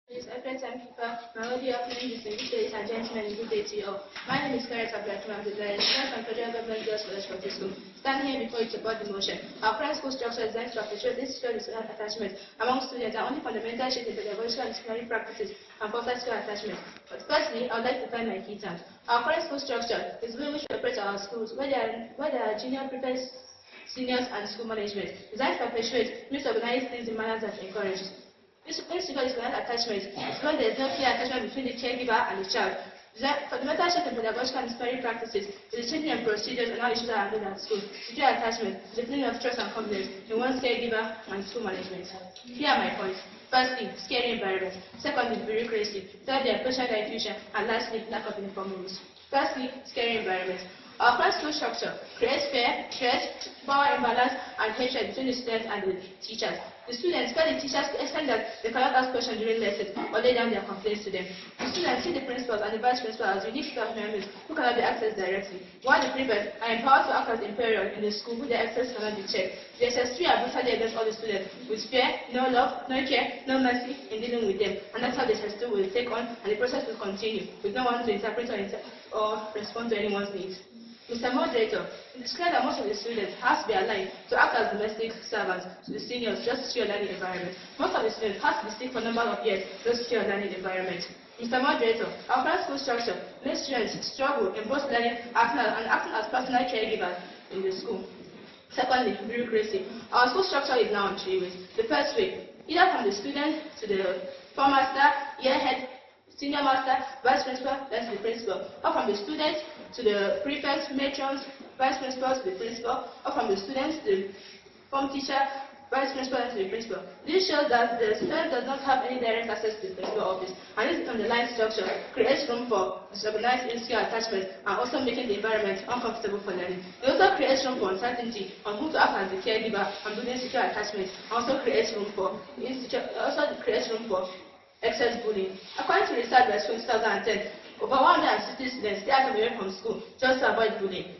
It's a great time keeper. My audio opening is ladies and gentlemen, good day to you all. My name is Karen Abdulrahman Abdullahi, student from Federal Government Girls College Public School. Standing here before you to support the motion. Our current school structure is designed to appreciate this skill attachment among students and only fundamental shift in pedagogical and disciplinary practices and foster skill attachment. But firstly, I would like to find my key terms. Our current school structure is the way we should operate our schools, where there are junior prefects, seniors, and school management, designed to perpetuate, means organize things in manners that encourage. This principle is called attachment. It's when there is no clear attachment between the caregiver and the child. Fundamental shift in pedagogical and disciplinary practices is the changing of procedures and how issues are handled at school. Secure attachment is the feeling of trust and confidence in one's caregiver and school management. Here are my points. Firstly, scary environment. Secondly, bureaucracy. Thirdly, patient diffusion. And lastly, lack of uniform rules. Firstly, scary environment. Our current school structure creates fear, stress, power imbalance, and hatred between the students and the teachers. The students fear the teachers to the extent that they cannot ask questions during lessons or lay down their complaints to them. The students see the principals and the vice principal as unique staff members who cannot be accessed directly, while the prefects are empowered to act as imperial in the school who their access cannot be checked. The SS3 are brutally against all the students with fear, no love, no care, no mercy in dealing with them, and that's how the SS2 will take on and the process will continue with no one to interpret or respond to anyone's needs. Mr. Moderator, it is clear that most of the students have to be aligned to act as domestic servants to the seniors just to secure learning environment. Most of the students have to be sick for a number of years just to secure learning environment. Mr. Moderator, our current school structure makes students struggle in both learning and acting as personal caregivers in the school. Secondly, bureaucracy. Our school structure is now in three ways. The first way, either from the student to the form master, year head, senior master, vice principal, then to the principal, or from the students to the prefects, matrons, vice principal to the principal, or from the students to the form teacher, vice principal, and to the principal. This shows that the student does not have any direct access to the principal office, and this underlying structure creates room for disorganized insecure attachment and also making the environment uncomfortable for learning. It also creates room for uncertainty on who to act as the caregiver and building secure attachment, and also creates room for excess bullying. According to research by 2010, over 160 students stay out away from school just to avoid bullying.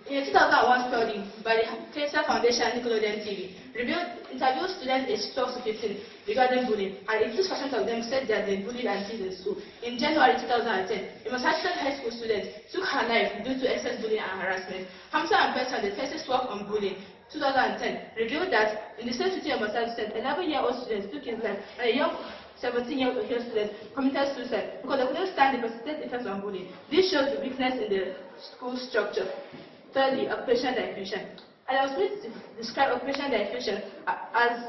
In a 2001 study by the Cancer Foundation and Nickelodeon TV, interviewed students aged 12 to 15 regarding bullying, and 86% of them said that they bullied and teased in school. In January 2010, a Massachusetts high school student took her life due to excess bullying and harassment. Hamza and Petra, the thesis work on bullying, 2010, revealed that in the same city of Massachusetts, 11-year-old student took his life, and a young 17-year-old student committed suicide because they couldn't stand the persistent effects of bullying. This shows the weakness in the school structure. Thirdly, occupational diffusion. And I was going to describe occupational diffusion as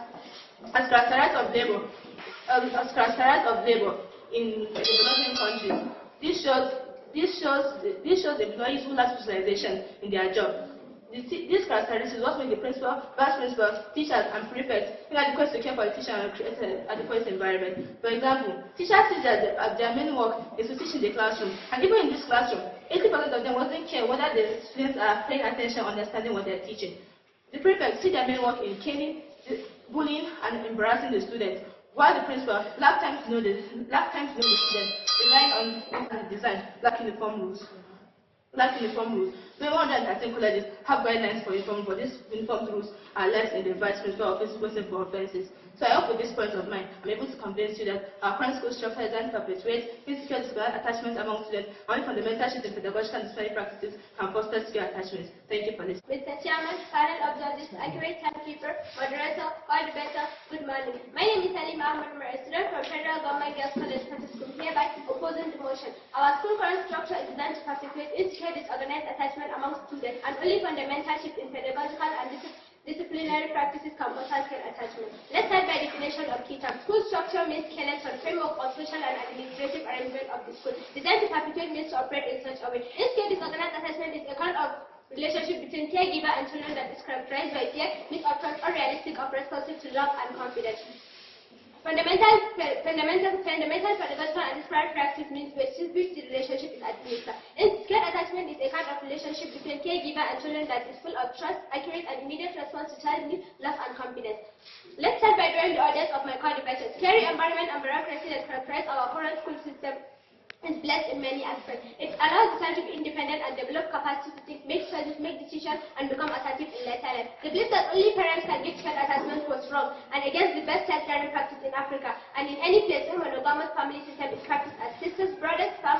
characterized of labor in developing countries. This shows the employees who lack specialization in their job. These characteristics what make the principal, vice principals, teachers, and prefects inadequate to care for the teacher and create an adequate environment. For example, teachers see that their main work is to teach in the classroom, and even in this classroom, 80% of them doesn't care whether the students are paying attention or understanding what they're teaching. The prefects see their main work in caning, bullying, and embarrassing the students, while the principal lack time to know the students, relying on the design, lack uniform rules. So 113 colleges have guidelines for uniform, but these uniform rules are less in the vice principal office posting for offences. So I hope with this point of mine, I'm able to convince you that our current school structure is designed to perpetuate insecure attachment among students, only fundamental shifts in pedagogical and disciplinary practices can foster secure attachments. Thank you for listening. Mr. Chairman, panel observers, accurate timekeeper, moderator, all the better, good morning. My name is Ali Mahmoud, a student from Federal Government Girls College Public School, hereby opposing the motion. Our school current structure is designed to perpetuate insecure disorganized attachment among students, and only fundamental shifts in pedagogical and disciplinary practices can foster skill attachment. Let's start by definition of key terms. School structure means skeleton, framework of social and administrative arrangement of the school. Designed to perpetuate means to operate in such a way. Insecure disorganized attachment is a kind of relationship between caregiver and children that is characterized by fear, mistrust, unrealistic or responsive to love and confidence. Fundamental pedagogical and disparate practice means which the relationship is administered. Insecure attachment is a kind of relationship between caregiver and children that is full of trust, accurate and immediate response to child needs, love and confidence. Let's start by drawing the audience of my co-debaters. Scary environment and bureaucracy that characterize our current school system is blessed in many aspects. It allows the child to be independent and develop capacity to think, make choices, make decisions, and become assertive in later life. The belief that only parents can give child attachment was wrong and against the best child caring practice in Africa and in any place where monogamous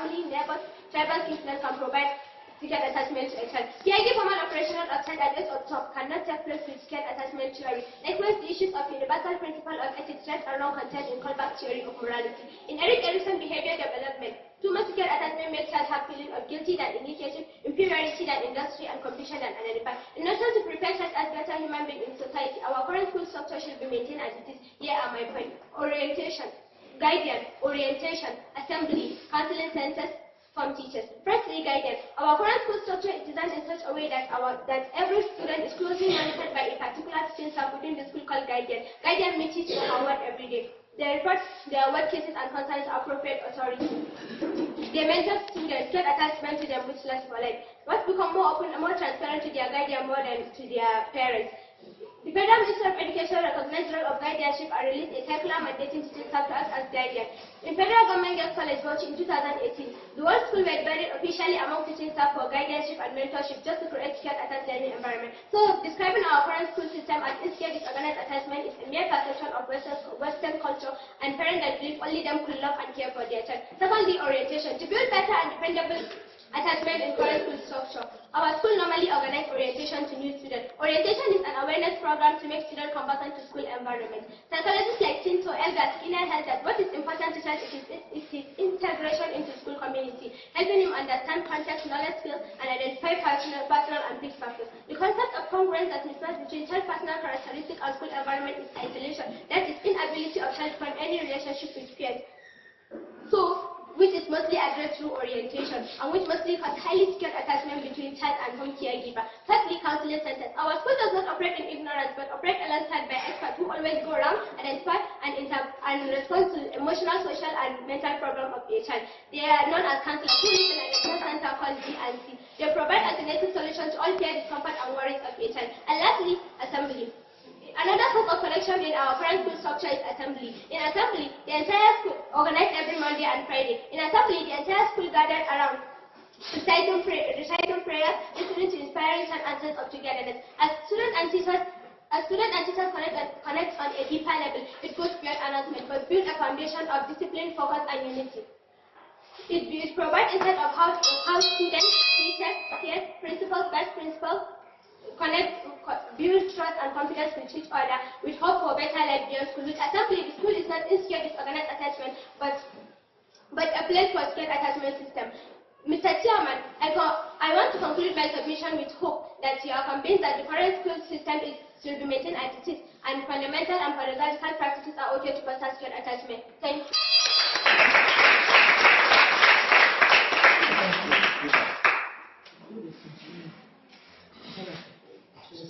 family, neighbors, tribal kinsmen can provide secured attachment to a child. PID formal operational outside at age of top cannot take place with secured attachment theory. Likewise, the issues of universal principle of ethics right or wrong contained in callback theory of morality. In Eric Erickson's behavior development, too much secured attachment makes child have feeling of guilty than initiative, inferiority than industry, and competition than identify. In order to prepare child as better human being in society, our current school structure should be maintained as it is. Here are my points. Orientation, guidance, orientation, assembly, counseling centers, from teachers. Firstly, guidance. Our current school structure is designed in such a way that every student is closely monitored by a particular teaching staff within the school called guidance. Guidance means teaching our word every day. They report their work cases and concerns to appropriate authority. They mentor students, get attachment to them, which lasts for life. Must become more open and more transparent to their guardian more than to their parents. The Federal Ministry of Education recognized the role of guardianship and released a circular mandating teaching staff to act as guardian. In Federal Government Girls College, Bauchi in 2018, the whole school were divided officially among teaching staff for guardianship and mentorship just to create secured attached learning environment. So, describing our current school system as insecure disorganized attachment is a mere perception of Western culture and parents that believe only them could love and care for their child. Secondly, orientation. To build better and dependable attachment in current school structure. Our school normally organizes orientation to new students. Orientation is an awareness program to make students conversant to school environment. Psychologists like Tinto, Elgar, Skinner held that what is important to child is his integration into school community, helping him understand context, knowledge, skills, and identify personal and fixed factors. The concept of congruence that mismatch between child personal characteristics and school environment is isolation, that is inability of child to form any relationship with peers. So, which is mostly addressed through orientation, and which mostly cause highly secured attachment between child and home caregiver. Thirdly, counseling centers. Our school does not operate in ignorance, but operate alongside by experts who always go around, identify, and respond to emotional, social, and mental problem of a child. They are known as counselors who live in a reference center called GNC. They provide alternative solutions to all care, discomfort, and worries of a child. And lastly, assembly. Another source of connection in our current school structure is assembly. In assembly, the entire school organized every Monday and Friday. In assembly, the entire school gathered around reciting prayers, listening to inspiring and answers of togetherness. As students and teachers connect on a deeper level, it goes beyond announcement, but build a foundation of discipline, focus, and unity. It provides insight of how students, teachers, peers, principals, vice principals, build trust and confidence with each other, with hope for better life beyond school. With assembly, the school is not insecure disorganized attachment, but a place for secured attachment system. Mr. Chairman, I want to conclude my submission with hope that you are convinced that the current school system should be maintained as it is, and fundamental and pedagogical practices are okay to foster secured attachment. Thank you.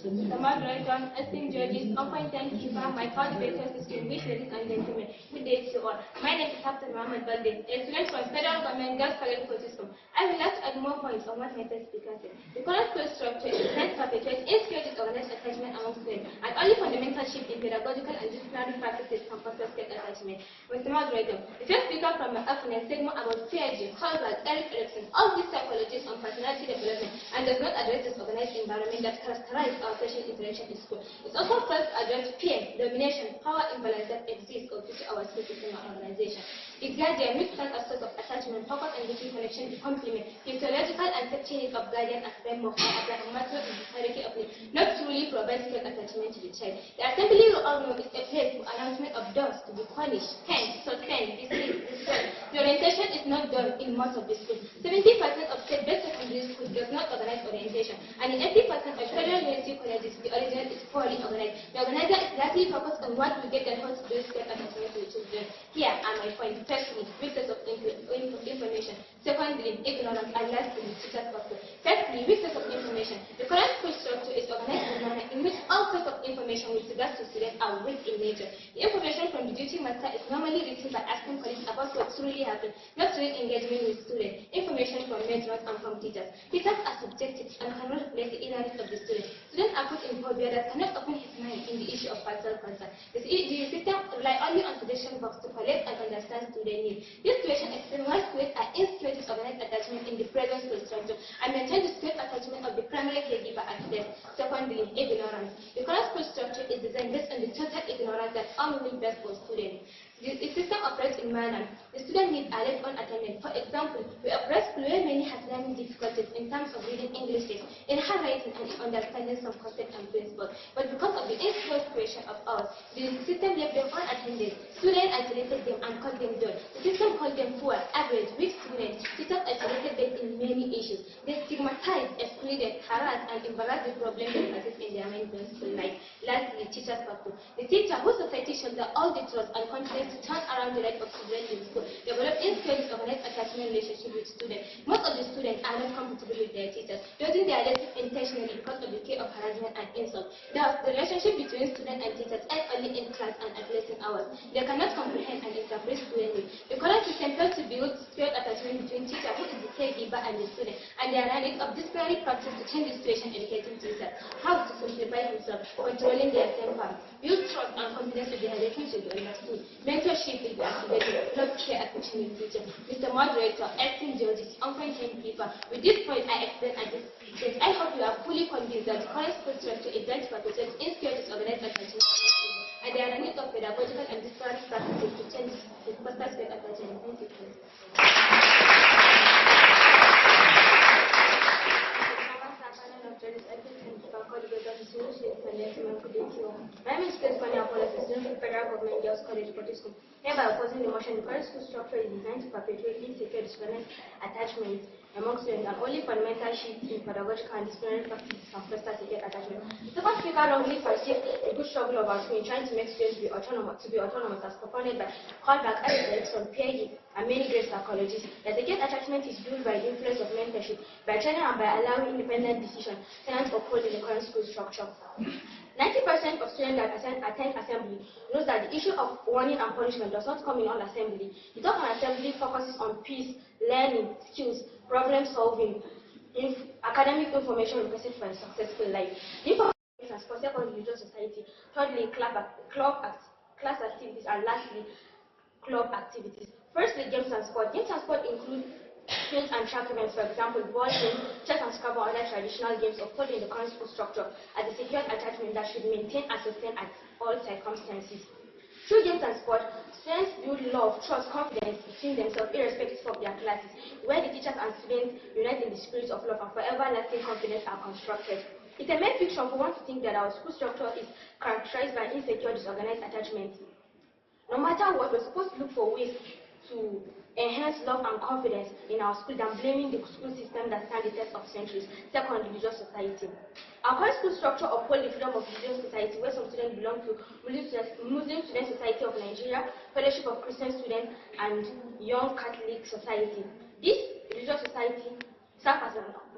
The moderator, esteemed judges, appointed keeper, my cultivators, distinguished ladies and gentlemen, good day to you all. My name is Captain Mohammed Balde, a student from Federal Government Girls College System. I would like to add more points on what my first speaker said. The current school structure is designed to perpetuate insecure disorganized attachment among students, and only fundamental shift in pedagogical and disciplinary practices can foster secured attachment. Mr. Moderator, the first speaker from my opponent said more about PIG, Harvard, Eric Erickson, all these psychologists on personality development, and does not address this organized environment that characterizes our social interaction in school. It also first addressed peer, domination, power imbalance that exists due to our school system and organization. It guardian, which stands as source of attachment, focus and between connection to complement, physiological and safety needs of guardian as framework for applying matter in the hierarchy of needs, not truly provide secured attachment to the child. The assembly we all know is a place for announcement of those to be punished, hence, suspend, dismiss, destroy. The orientation is not done in most of the schools. 70% of state-based secondary schools does not organize orientation, and in 80% of federal university colleges, the original is poorly organized. The organizer is largely focused on what we get and how to build secured attachment to the children. Here are my points. Firstly, weakness of information. Secondly, ignorance. And lastly, teachers' factor. Firstly, weakness of information. The current school structure is organized in a manner in which all sorts of information with regards to students are weak in nature. The information from the duty master is normally written by asking colleagues about what truly happened, not through engagement with students. Information from mentors and from teachers. Teachers are subjective and cannot reflect the ignorance of the students. Students are put in phobia that cannot open his mind in the issue of personal concern. The system rely only on suggestion box to collect and understand student needs. This situation explains why students are insecure disorganized attachment in the present school structure and maintain the secured attachment of the primary caregiver at best. Secondly, ignorance. The current school structure is designed based on the total ignorance that all will best for students. The system operates in manner The student needs are left unattended. For example, we operate school where many have learning difficulties in terms of reading English text, in handwriting, and in understanding some concepts and principles. But because of the insecure situation of ours, the system left them unattended. Students isolated them and called them dull. The system called them poor, average, weak students. Teachers isolated them in many issues. They stigmatized, excluded, harassed, and embarrassed the problem they persist in their mainstream school life. Lastly, teacher's factor. The teacher, whose society shoulder all the trust and confidence to turn around the life of students in school, develop insecure disorganized attachment relationship with students. Most of the students are not compatible with their teachers, using their lessons intentionally because of the fear of harassment and insult. Thus, the relationship between students and teachers ends only in class and at lesson hours. They cannot comprehend and interpret student needs. The current system fails to build secure attachment between teacher, who is the caregiver, and the student, and they are running of disparate practice to change the situation educating teachers. How to simplify himself, controlling their temper, build trust and confidence with their relationship with understood. Mentorship will be activated, love care affection with teacher. Mr. Moderator, acting judges, unfriendly people. With this point, I explain at this stage. I hope you are fully convinced that the current school structure is designed to perpetuate insecure disorganized attachment, and there are needs of pedagogical and disparate practices to change the foster state attachment. Thank you. My name is Federal Government Girls College Boarding School. Hereby opposing the motion, the current school structure is designed to perpetuate insecure discriminant attachment among students and only fundamental shifts in pedagogical and disciplinary practices can foster secure attachment. The second speaker wrongly perceived the good struggle of our school in trying to make students be autonomous as propounded by Hallback, Erickson, Piaget, and many great psychologists. That secure attachment is built by the influence of mentorship, by training and by allowing independent decision. Tenants uphold in the current school structure. 90% of students that attend assembly knows that the issue of warning and punishment does not come in all assembly. The talk on assembly focuses on peace, learning, skills, problem solving, academic information requested for a successful life. The information transport, second, religious society, thirdly, class activities, and lastly, club activities. Firstly, games and sport. Games and sport include field and track events, for example, ball games, chess and scrabble, and other traditional games uphold in the current school structure as a secure attachment that should maintain and sustain at all circumstances. Through games and sport, students build love, trust, confidence between themselves irrespective of their classes, where the teachers and students unite in the spirit of love and forever lasting confidence are constructed. It's a mere fiction for one to think that our school structure is characterized by insecure, disorganized attachment. No matter what, we're supposed to look for ways to enhance love and confidence in our school than blaming the school system that stands the test of centuries. Second, religious society. Our current school structure upholds the freedom of religious society, where some students belong to Muslim Student Society of Nigeria, Fellowship of Christian Students, and Young Catholic Society. This religious society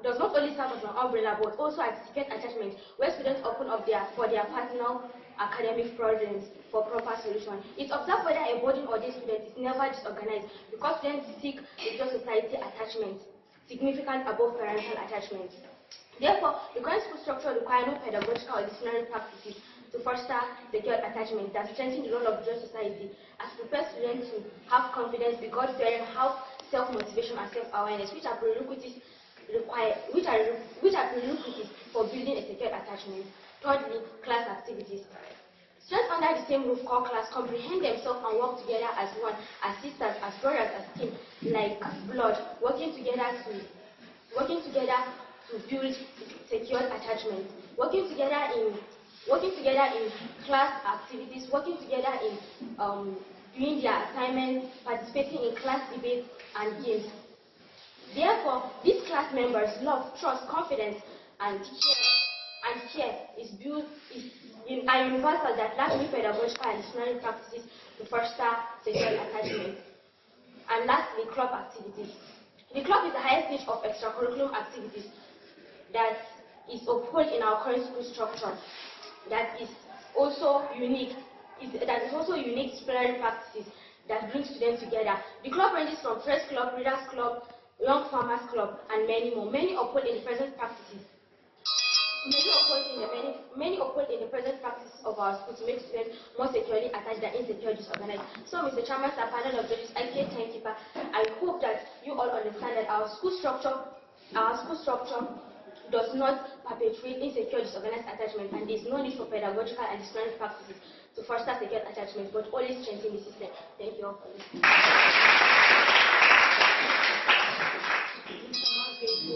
does not only serve as an umbrella, but also as a secure attachment, where students open up for their personal academic problems for proper solution. It's observed whether a boarding or day student is never disorganized because students seek religious society attachment, significant above parental attachment. Therefore, the current school structure requires no pedagogical or disciplinary practices to foster secure attachment that strengthen the role of religious society as prepare students to have confidence, be God-fearing, have self-motivation and self-awareness, which are prerequisites for building a secure attachment. Thirdly, class activities. Students under the same roof called class comprehend themselves and work together as one, as sisters, as brothers, as team, like blood, working together to build secure attachment, working together in class activities, working together in doing their assignments, participating in class debates and games. Therefore, these class members' love, trust, confidence, and care are universal that lack new pedagogical and disciplinary practices to foster secure attachment. And lastly, club activities. The club is the highest stage of extracurricular activities that is upheld in our current school structure. That is also unique disciplinary practices that bring students together. The club ranges from press club, readers club, young farmers club, and many more. Many uphold in the present practices. Many uphold in the present practices of our school to make students more securely attached than insecure disorganized. So, Mr. Chairman, sir, panel of judges, IK timekeeper, I hope that you all understand that our school structure does not perpetuate insecure disorganized attachment, and there is no need for pedagogical and disciplinary practices to foster secure attachment, but only strengthen the system. Thank you all for listening.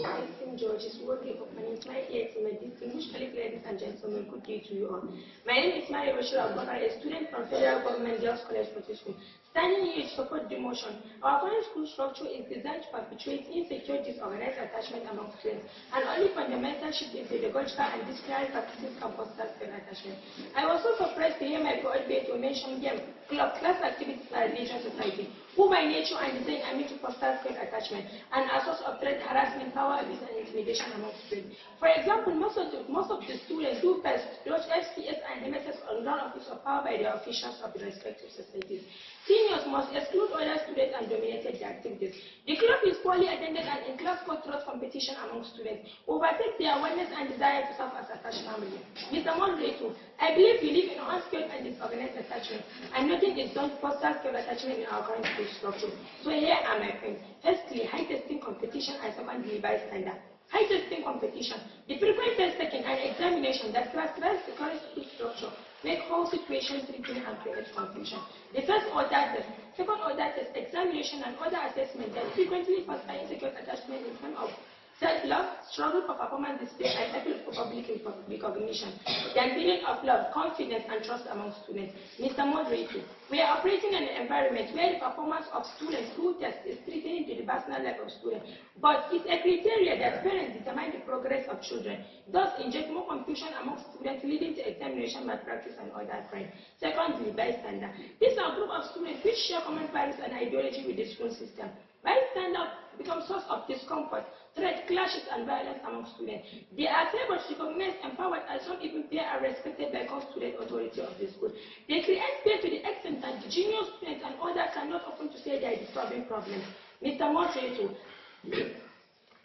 Acting George is working for my distinguished colleagues, ladies and gentlemen, good day to you all. My name is Maria Bashir Abubakar, a student from Federal Government Girls College School. Standing here to support the motion, our current school structure is designed to perpetuate insecure, disorganized attachment among students, and only fundamental shift in pedagogical and disciplinary practices can foster self-attachment. I was so surprised to hear my coordinator mention game, club, class activities, and religion society, who by nature and design are meant to foster self-attachment and a source of threat, harassment, power abuse, and intimidation among students. For example, most of the students who pass dodge FCS and MSS on ground office of power by the officials of the respective societies. Seniors must exclude other students and dominate their activities. The club is poorly attended and in class cutthroat competition among students overtake their awareness and desire to serve as attached family. Mr. Moderator, I believe we live in an unskilled and disorganized attachment, and nothing is done to foster skilled attachment in our current school structure. So here are my points. Firstly, high testing competition and secondly, bystander. High testing competition. The frequent test taking and examination that characterize the current school structure make whole situation tricky and create confusion. The first order test, second order test, examination and other assessment that frequently foster insecure attachment in terms of self-love, struggle for performance display, and appeal for public recognition, then feeling of love, confidence, and trust among students. Mr. Moderator, we are operating in an environment where the performance of students who test is threatening to the personal life of students, but it's a criteria that parents determine the progress of children, thus inject more confusion among students, leading to examination malpractice and other crimes. Secondly, bystander. These are a group of students which share common values and ideology with the school system. Bystander become source of discomfort, threat, clashes, and violence among students. They are favored, recognized, empowered, and some even feared and respected by constituted authority of the school. They create fear to the extent that the junior students and others cannot open to say their disturbing problems. Mr. Moderator,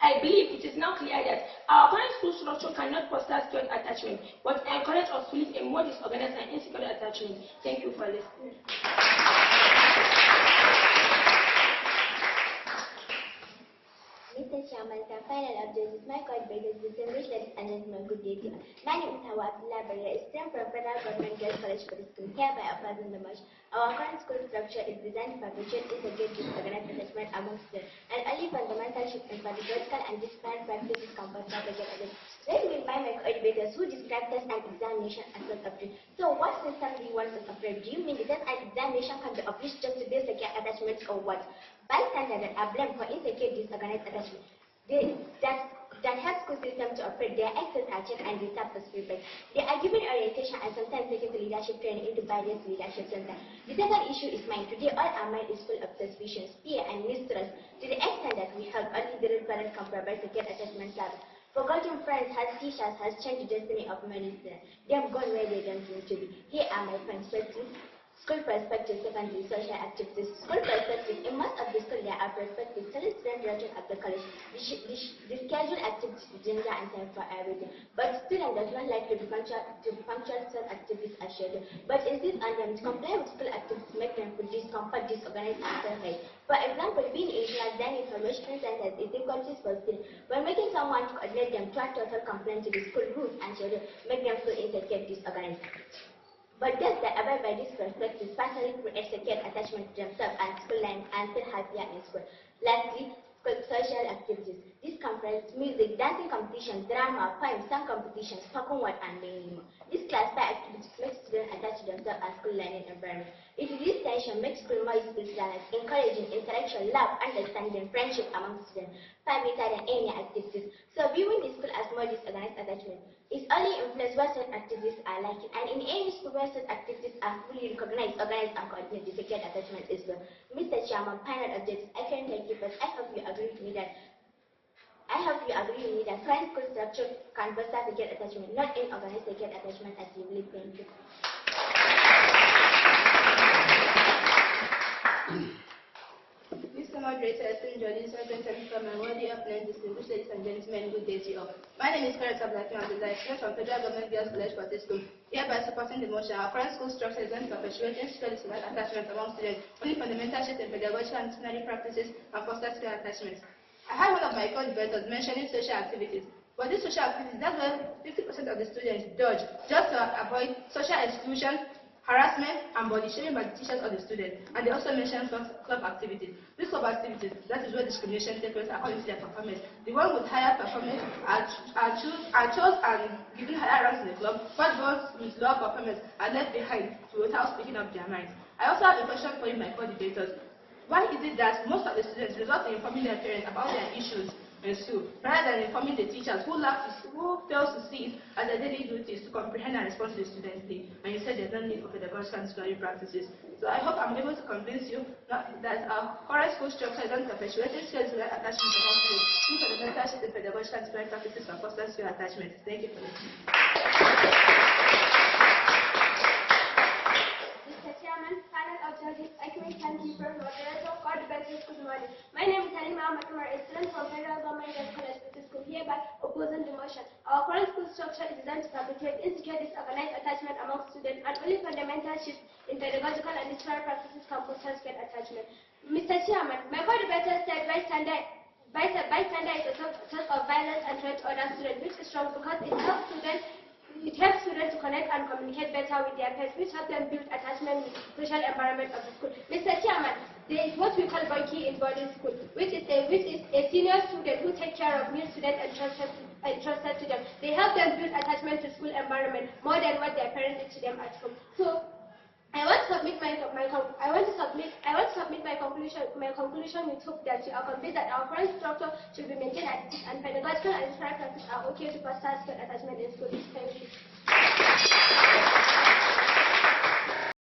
I believe it is now clear that our current school structure cannot foster skilled attachment, but encourage us to live a more disorganized and insecure attachment. Thank you for listening. Mr. Chairman, the final object is my coordinators, distinguished ladies and gentlemen, good day to you. My name is Hawa Abdullah, a student from Federal Government Girls College for the school, hereby opposing the march. Our current school structure is designed to perpetuate insecure, disorganized attachment among students, and only fundamental shift in pedagogical and disciplinary practices can foster attachment. Let me invite my coordinators who describe test and examination as self-upgrade. So what system do you want to upgrade? Do you mean the test and examination can be upgraded just to build secure attachments or what? Bystanders are blamed for insecure, disorganized attachment. That helps school system to operate. Their access are checked and they tap the spirit. They are given orientation and sometimes taken to leadership training into various leadership centers. The second issue is mind. Today all our mind is full of suspicions, fear and mistrust to the extent that we have only the parents can provide secure attachment service. Forgotten friends, has teachers, has changed the destiny of many students. They have gone where they don't need to be. Here are my points. Firstly, school perspective, secondly, social activities. School perspective, in most of the school there are perspectives, study student direction of the college. The schedule activities, gender and time for everything. But students does not like to be punctual school activities as scheduled. But insist on them to comply with school activities, make them feel discomfort, disorganized and self-hate. For example, being in class, then information centers is difficulties for students. When making someone to coordinate them, try total complaint to the school rules and schedule, make them feel insecure, disorganized. But those that abide by this perspective personally create secure attachment to themselves and school life and feel happier in school. Lastly, social activities. This comprises music, dancing competitions, drama, poems, song competitions, spoken word, and many more. This classified activities make students attach themselves and school learning environment. It reduces tension, makes school more useful learners, encouraging interaction, love, understanding, friendship among students, far better than any activities. So viewing the school as more disorganized attachment is only influenced where certain activities are likely, and in any school where certain activities are fully recognized, organized, and coordinated, the secure attachment is well. Mr. Chairman, final objectives, I can thank you, but I hope you agree with me that current school structure can foster secure attachment, not in organized secure attachment as you believe. Thank you. Mr. Moderator, esteemed judges, representatives from my worthy opponents, distinguished ladies and gentlemen, good day to you all. My name is Karen Abdullah, student from Federal Government Girls College for the school. Hereby supporting the motion, our current school structure is going to perpetuate institutional attachment among students, only fundamental shift in pedagogical and disciplinary practices and foster skill attachments. I had one of my co-debaters mentioning social activities. But these social activities, that's where 50% of the students dodge, just to avoid social exclusion, harassment, and body shaming by the teachers or the students. And they also mentioned club activities. These club activities, that is where discrimination takes place according to their performance. The one with higher performance are chose and given higher ranks in the club, but those with lower performance are left behind without speaking up their minds. I also have a question for you, my co-debaters. Why is it that most of the students resort in informing their parents about their issues in school, rather than informing the teachers who fails to see it as their daily duties to comprehend and respond to the students' needs? And you said there's no need for pedagogical and disciplinary practices. So I hope I'm able to convince you that our current school structure is not perpetuating skills-led attachment among students. Look for the mentorship in pedagogical and disciplinary practices for foster skill attachment. Thank you for listening. Panel of judges, accurate timekeeper, moderator, co-debaters, good morning. My name is Halima Ahmad, a student from Federal Government Girls College School, hereby opposing the motion. Our current school structure is designed to perpetuate insecure disorganized attachment among students, and only fundamental shifts in pedagogical and disciplinary practices can foster skill attachment. Mr. Chairman, my co-debater said bystander is a source of violence and threat to other students, which is wrong because it helps students to connect and communicate better with their peers, which helps them build attachment with the social environment of the school. Mr. Chairman, there is what we call bunkie in boarding school, which is a senior student who takes care of new students and trusted to them. They help them build attachment to school environment more than what their parents did to them at home. So I want to submit my conclusion with hope that you are convinced that our current structure should be maintained as it is, and pedagogical and disciplinary practices are okay to foster skill attachment in schools. Thank you.